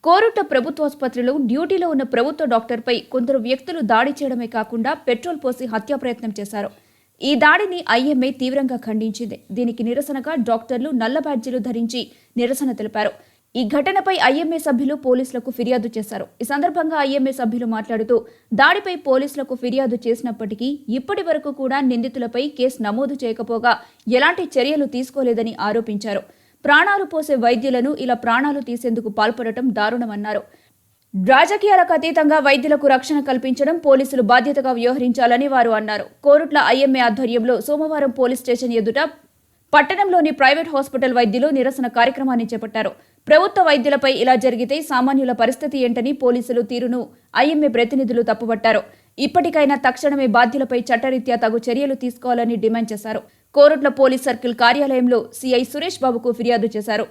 కోరుట్ల ప్రభుత్వాసుపత్రిలో డ్యూటీలో ఉన్న ప్రభుత్వ డాక్టర్పై కొందరు వ్యక్తులు దాడి చేయడమే కాకుండా పెట్రోల్ పోసి హత్యా ప్రయత్నం చేశారు. ఈ దాడిని ఐఎంఏ తీవ్రంగా ఖండించింది. దీనికి నిరసనగా డాక్టర్లు నల్ల బ్యాడ్జీలు ధరించి నిరసన తెలిపారు. ఈ ఘటనపై ఐఎంఏ సభ్యులు పోలీసులకు ఫిర్యాదు చేశారు. ఈ సందర్భంగా ఐఎంఏ సభ్యులు మాట్లాడుతూ దాడిపై పోలీసులకు ఫిర్యాదు చేసినప్పటికీ ఇప్పటి వరకు కూడా నిందితులపై కేసు నమోదు చేయకపోగా ఎలాంటి చర్యలు తీసుకోలేదని ఆరోపించారు. ప్రాణాలు పోసే వైద్యులను ఇలా ప్రాణాలు తీసేందుకు పాల్పడటం దారుణమన్నారు. రాజకీయాలకు అతీతంగా వైద్యులకు రక్షణ కల్పించడం పోలీసులు బాధ్యతగా వ్యవహరించాలని వారు అన్నారు. కోరుట్ల ఐఎంఏ ఆధ్వర్యంలో సోమవారం పోలీస్ స్టేషన్ ఎదుట పట్టణంలోని ప్రైవేట్ హాస్పిటల్ వైద్యులు నిరసన కార్యక్రమాన్ని చేపట్టారు. ప్రభుత్వ వైద్యులపై ఇలా జరిగితే సామాన్యుల పరిస్థితి ఏంటని పోలీసులు తీరును ఐఎంఏ ప్రతినిధులు తప్పుపట్టారు. ఇప్పటికైనా తక్షణమే బాధ్యులపై చట్టరీత్యా తగు చర్యలు తీసుకోవాలని డిమాండ్ చేశారు. కోరుట్ల పోలీస్ సర్కిల్ కార్యాలయంలో సిఐ సురేష్ బాబుకు ఫిర్యాదు చేశారు.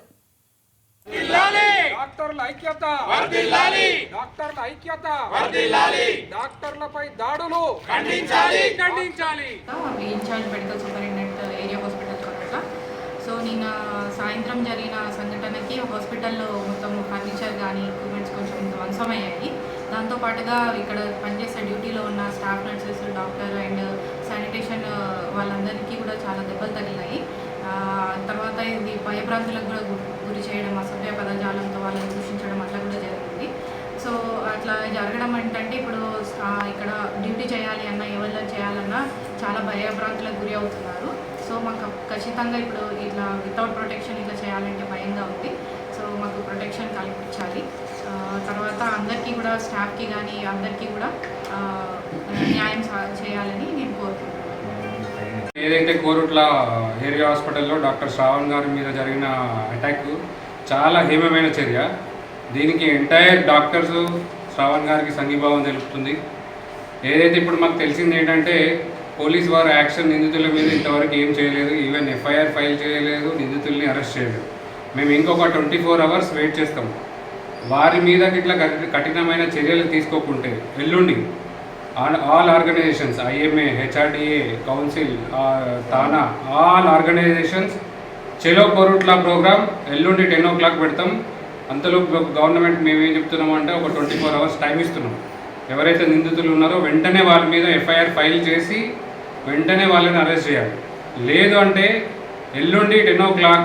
డాక్టర్లపై దాడులు in charge medical superintendent area hospital Korutla. So నిన్న సాయంత్రం జరిగిన సంఘటనకి హాస్పిటల్లో మొత్తం ఫర్నిచర్ కానీ ఎక్విప్మెంట్స్ కొంచెం ధ్వంసమయ్యాయి. దాంతోపాటుగా ఇక్కడ పనిచేసే డ్యూటీలో ఉన్న staff nurses, doctor and sanitation వాళ్ళందరికీ కూడా చాలా దెబ్బలు తగిలినాయి. తర్వాత ఇది భయభ్రాంతులకు కూడా గురి చేయడం, అసభ్య పదజాలంతో వాళ్ళని దూషించడం అట్లా కూడా జరిగింది. సో అట్లా జరగడం ఏంటంటే ఇప్పుడు ఇక్కడ డ్యూటీ చేయాలి అన్నా, ఎవరిలో చేయాలన్నా చాలా భయభ్రాంతులకు గురి అవుతున్నారు. సో మాకు ఖచ్చితంగా ఇప్పుడు ఇట్లా వితౌట్ ప్రొటెక్షన్ ఇట్లా చేయాలంటే భయంగా ఉంది. సో మాకు ప్రొటెక్షన్ కల్పించాలి. తర్వాత అందరికీ కూడా స్టాఫ్కి కానీ అందరికీ కూడా న్యాయం చేయాలని నేను కోరుకుంటున్నాను. ఏదైతే కోరుట్ల ఏరియా హాస్పిటల్లో డాక్టర్ శ్రావణ్ గారి మీద జరిగిన అటాక్ చాలా హేమమైన చర్య. దీనికి ఎంటైర్ డాక్టర్స్ శ్రావణ్ గారికి సంఘీభావం తెలుపుతుంది. ఏదైతే ఇప్పుడు మాకు తెలిసింది ఏంటంటే పోలీస్ వారు యాక్షన్ నిందితుల మీద ఇంతవరకు ఏం చేయలేదు, ఈవెన్ ఎఫ్ఐఆర్ ఫైల్ చేయలేదు, నిందితుల్ని అరెస్ట్ చేయలేదు. మేము ఇంకొక 24 hours వెయిట్ చేస్తాం. వారి మీద ఇట్లా కఠినమైన చర్యలు తీసుకోకుంటే ఎల్లుండి all organizations, IMA, HRDA, council, TANA, all organizations చెలో కోరుట్ల ప్రోగ్రామ్ ఎల్లుండి 10 o'clock పెడతాం. అంతలో గవర్నమెంట్ మేమేం చెప్తున్నామంటే ఒక 24 hours టైం ఇస్తున్నాం. ఎవరైతే నిందితులు ఉన్నారో వెంటనే వాళ్ళ మీద ఎఫ్ఐఆర్ ఫైల్ చేసి వెంటనే వాళ్ళని అరెస్ట్ చేయాలి. లేదు అంటే ఎల్లుండి 10 o'clock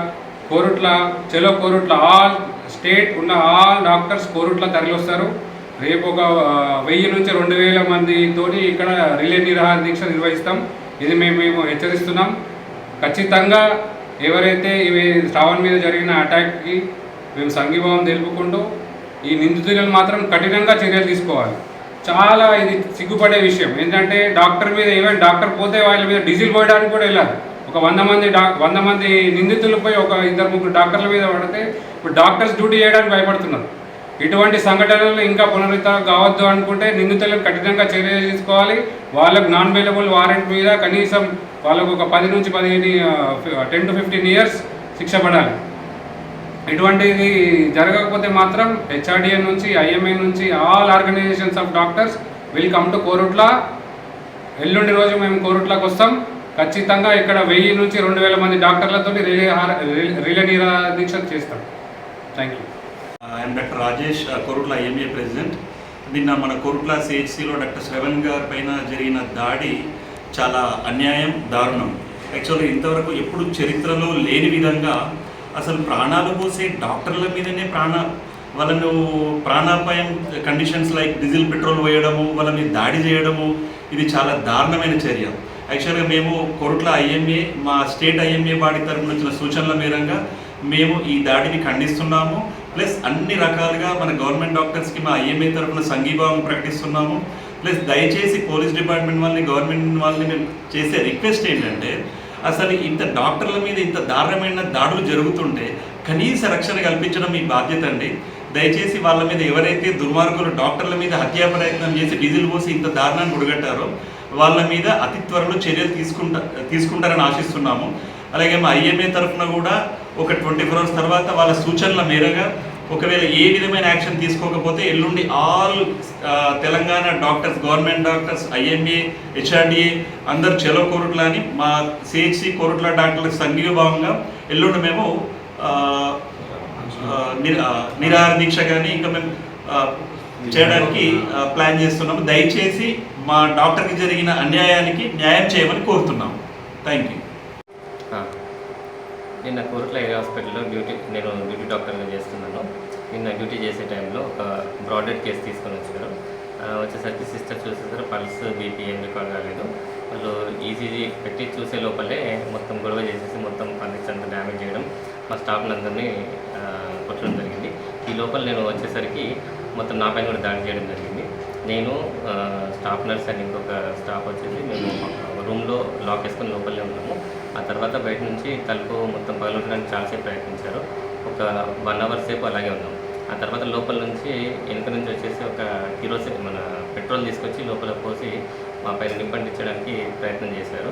కోరుట్ల చెలో కోరుట్ల ఆల్ స్టేట్ ఉన్న ఆల్ డాక్టర్స్ కోరుట్ల తరలివస్తారు. రేపు ఒక 1000 నుంచి 2000 మందితో ఇక్కడ రిలే నిరాహార దీక్ష నిర్వహిస్తాం. ఇది మేము హెచ్చరిస్తున్నాం. ఖచ్చితంగా ఎవరైతే ఇవి శ్రావణ్ మీద జరిగిన అటాక్కి మేము సంఘీభావం తెలుపుకుంటూ ఈ నిందితులను మాత్రం కఠినంగా చర్యలు తీసుకోవాలి. చాలా ఇది సిగ్గుపడే విషయం ఏంటంటే డాక్టర్ మీద ఈవెన్ డాక్టర్ పోతే వాళ్ళ మీద డీజిల్ పోయడానికి కూడా వెళ్ళాలి. ఒక 100 మంది నిందితులపై ఒక 2-3 డాక్టర్ల మీద పడితే ఇప్పుడు డాక్టర్స్ డ్యూటీ చేయడానికి భయపడుతున్నారు. ఇటువంటి సంఘటనలు ఇంకా పునరుద్ధరణ కావద్దు అనుకుంటే నిందితులను కఠినంగా చర్యలు తీసుకోవాలి. వాళ్ళకు నాన్ బెయిలబుల్ వారెంట్ మీద కనీసం వాళ్ళకు ఒక 10 నుంచి 10 to 15 years శిక్ష పడాలి. ఇటువంటిది జరగకపోతే మాత్రం హెచ్ఆర్డిఏ నుంచి, ఐఎంఏ నుంచి all organisations of doctors will come to Korutla. ఎల్లుండి రోజు మేము కోరుట్లకు వస్తాం. ఖచ్చితంగా ఇక్కడ 1000 నుంచి 2000 మంది డాక్టర్లతో రిలే నిరాహార దీక్ష చేస్తాం. Thank you. I'm doctor Rajesh, Korutla IMA president. నిన్న మన కోరుట్ల సిహెచ్సిలో డాక్టర్ శ్రవణ్ గారి పైన జరిగిన దాడి చాలా అన్యాయం, దారుణం. యాక్చువల్గా ఇంతవరకు ఎప్పుడు చరిత్రలో లేని విధంగా అసలు ప్రాణాలు పోసే డాక్టర్ల మీదనే వాళ్ళను ప్రాణాపాయం కండిషన్స్ లైక్ డీజిల్, పెట్రోల్ వేయడము, వాళ్ళ మీద దాడి చేయడము, ఇది చాలా దారుణమైన చర్య. యాక్చువల్గా మేము కోరుట్ల ఐఎంఏ, మా స్టేట్ ఐఎంఏ బాడీ తరఫున వచ్చిన సూచనల మేరంగా మేము ఈ దాడిని ఖండిస్తున్నాము. ప్లస్ అన్ని రకాలుగా మన గవర్నమెంట్ డాక్టర్స్కి మా ఐఎంఏ తరఫున సంఘీభావం ప్రకటిస్తున్నాము. ప్లస్ దయచేసి పోలీస్ డిపార్ట్మెంట్ వాళ్ళని, గవర్నమెంట్ వాళ్ళని మేము చేసే రిక్వెస్ట్ ఏంటంటే అసలు ఇంత డాక్టర్ల మీద ఇంత దారుణమైన దాడులు జరుగుతుంటే కనీస రక్షణ కల్పించడం మీ బాధ్యత అండి. దయచేసి వాళ్ళ మీద ఎవరైతే దుర్మార్గులు డాక్టర్ల మీద హత్యా ప్రయత్నం చేసి డీజిల్ పోసి ఇంత దారుణాన్ని ఉడగట్టారో వాళ్ళ మీద అతి త్వరలో చర్యలు తీసుకుంటారని ఆశిస్తున్నాము. అలాగే మా ఐఎంఏ తరఫున కూడా ఒక 24 hours తర్వాత వాళ్ళ సూచనల మేరగా ఒకవేళ ఏ విధమైన యాక్షన్ తీసుకోకపోతే ఎల్లుండి all Telangana doctors, government doctors, IMA, హెచ్ఆర్డిఏ అందరు చెలో కోరుట్ల అని మా సిహెచ్సి కోరుట్ల డాక్టర్లకు సంఘీభావంగా ఎల్లుండి మేము నిరాహార దీక్ష కానీ ఇంకా మేము చేయడానికి ప్లాన్ చేస్తున్నాము. దయచేసి మా డాక్టర్కి జరిగిన అన్యాయానికి న్యాయం చేయమని కోరుతున్నాము. Thank you. నిన్న కోరుట్ల ఏరియా హాస్పిటల్లో నేను డ్యూటీ డాక్టర్గా చేస్తున్నాను. నిన్న డ్యూటీ చేసే టైంలో ఒక బ్రాడెడ్ కేసు తీసుకొని వచ్చారు. వచ్చేసరికి సిస్టర్ చూసేసరికి పల్స్ బీపీ ఏం రికార్డ్ కాలేదు. వాళ్ళు ఈసీజీ పెట్టి చూసే లోపలే మొత్తం గొడవ చేసేసి మొత్తం ఫర్నిచర్ అంతా డ్యామేజ్ చేయడం, మా స్టాఫ్ని అందరినీ కొట్టడం జరిగింది. ఈ లోపల నేను వచ్చేసరికి మొత్తం నా పైన కూడా దాడి చేయడం జరిగింది. నేను స్టాఫ్ నర్స్ అండ్ ఇంకొక స్టాఫ్ వచ్చేసి మేము రూమ్లో లాక్ వేసుకొని లోపలనే ఉన్నాము. ఆ తర్వాత బయట నుంచి తలుపు మొత్తం పగలగొట్టడానికి చాలాసేపు ప్రయత్నించారు. ఒక 1 అవర్ సేపు అలాగే ఉన్నాం. ఆ తర్వాత లోపల నుంచి వెనుక నుంచి వచ్చేసి ఒక కిరోసిన్ మన పెట్రోల్ తీసుకొచ్చి లోపల పోసి మా పైన నింపంటించడానికి ప్రయత్నం చేశారు.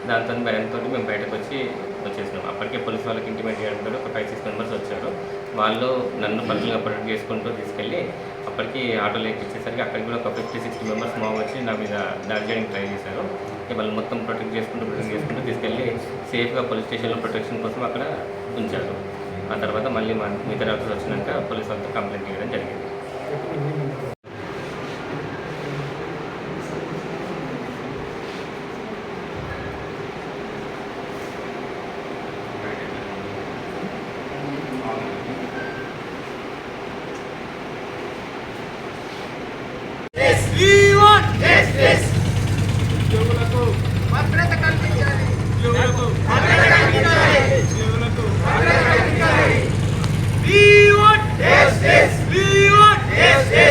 దాంతో భయంతో మేము బయటకు వచ్చేసినాం. అప్పటికే పోలీసు వాళ్ళకి ఇంటిమేట్ చేయడంతో ఒక 5-6 మెంబర్స్ వచ్చారు. వాళ్ళు నన్ను పర్సనల్గా ప్రొటెక్ట్ చేసుకుంటూ తీసుకెళ్ళి అప్పటికి ఆటోలో ఎక్కించేసరికి అక్కడికి కూడా ఒక 50-60 మెంబర్స్ మాకు వచ్చి నా మీద దాడి చేయడానికి ట్రై చేశారు. వాళ్ళు మొత్తం ప్రొటెక్ట్ చేసుకుంటూ తీసుకెళ్ళి సేఫ్గా పోలీస్ స్టేషన్లో ప్రొటెక్షన్ కోసం అక్కడ ఉంచారు. ఆ తర్వాత మళ్ళీ మిగతా డాక్టర్స్ వచ్చినాక పోలీసు వాళ్ళతో కంప్లైంట్ చేయడం జరిగింది.